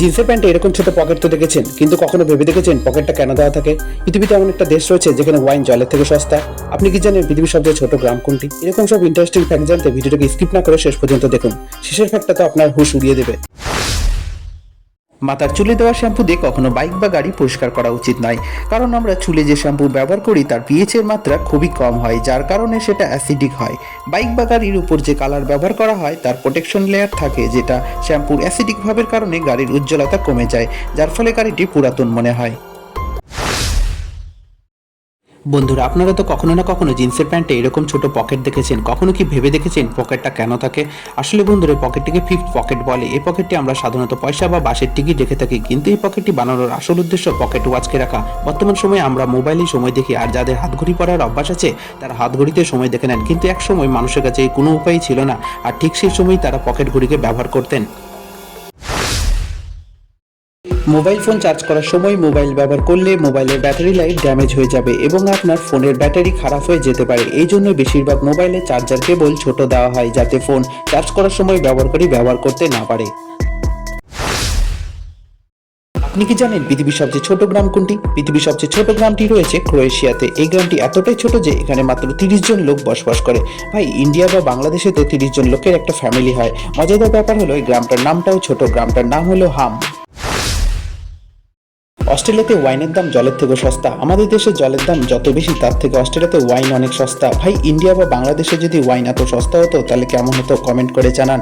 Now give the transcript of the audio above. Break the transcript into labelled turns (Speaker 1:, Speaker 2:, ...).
Speaker 1: জিন্সের প্যান্টে এরকম ছোট পকেট তো দেখেছেন, কিন্তু কখনো ভেবে দেখেছেন পকেটটা কেন দেওয়া থাকে? পৃথিবীতে এমন একটা দেশ রয়েছে যেখানে ওয়াইন জলের থেকে সস্তা। আপনি কি জানেন পৃথিবীর সবচেয়ে ছোট গ্রাম কোনটি? এরকম সব ইন্টারেস্টিং ফ্যাক্ট জানতে ভিডিওটাকে স্কিপ না করে শেষ পর্যন্ত দেখুন। শেষের ফ্যাক্টটা তো আপনার হুশ উড়িয়ে দেবে। মাথার চুলে দেওয়া শ্যাম্পু দিয়ে কখনো বাইক বা গাড়ি পরিষ্কার করা উচিত নয়, কারণ আমরা চুলে যে শ্যাম্পু ব্যবহার করি তার পিএইচ এর মাত্রা খুবই কম হয়, যার কারণে সেটা অ্যাসিডিক হয়। বাইক বা গাড়ির উপর যে কালার ব্যবহার করা হয় তার প্রোটেকশন লেয়ার থাকে, যেটা শ্যাম্পুর অ্যাসিডিক ভাবের কারণে গাড়ির উজ্জ্বলতা কমে যায়, যার ফলে গাড়িটি পুরাতন মনে হয়। বন্ধুরা, আপনারা তো কখনো না কখনো জিন্সের প্যান্টে এরকম ছোট পকেট দেখেছেন। কখনো কি ভেবে দেখেছেন পকেটটা কেন থাকে? আসলে বন্ধুরা, পকেটটিকে ফিফথ পকেট বলে। এই পকেটটি আমরা সাধারণত পয়সা বা বাসের টিকিট রেখে থাকি, কিন্তু এই পকেটটি বানানোর আসল উদ্দেশ্য পকেট ওয়াচকে রাখা। বর্তমান সময়ে আমরা মোবাইলেই সময় দেখি, আর যাদের হাতঘড়ি পরার অভ্যাস আছে তারা হাতঘড়িতে সময় দেখে নেন, কিন্তু এক সময় মানুষের কাছে কোনো উপায় ছিল না, আর ঠিক সেই সময় তারা পকেট ঘড়িকে ব্যবহার করতেন। মোবাইল ফোন চার্জ করার সময় মোবাইল ব্যবহার করলে মোবাইলের ব্যাটারি লাইফ ড্যামেজ হয়ে যাবে এবং আপনার ফোনের ব্যাটারি খারাপ হয়ে যেতে পারে। এই জন্য বেশিরভাগ মোবাইলে চার্জার কেবল ছোট দেওয়া হয়, যাতে ফোন চার্জ করার সময় ব্যবহারকারী ব্যবহার করতে না পারে। আপনি কি জানেন পৃথিবীর সবচেয়ে ছোট গ্রাম কোনটি? পৃথিবীর সবচেয়ে ছোট গ্রামটি রয়েছে ক্রোয়েশিয়াতে। এই গ্রামটি এতটাই ছোট যে এখানে মাত্র 30 জন লোক বসবাস করে। ভাই, ইন্ডিয়া বা বাংলাদেশে তো 30 জন লোকের একটা ফ্যামিলি হয়। মজাদার ব্যাপার হলো এই গ্রামটার নামটাও ছোট। গ্রামটার নাম হলো হাম। অস্ট্রেলিয়াতে ওয়াইনের দাম জলের থেকে সস্তা। আমাদের দেশে জলের দাম যত বেশি তার থেকে অস্ট্রেলিয়াতে ওয়াইন অনেক সস্তা। ভাই, ইন্ডিয়া বা বাংলাদেশে যদি ওয়াইন এত সস্তা হতো তাহলে কেমন হতো? কমেন্ট করে জানান।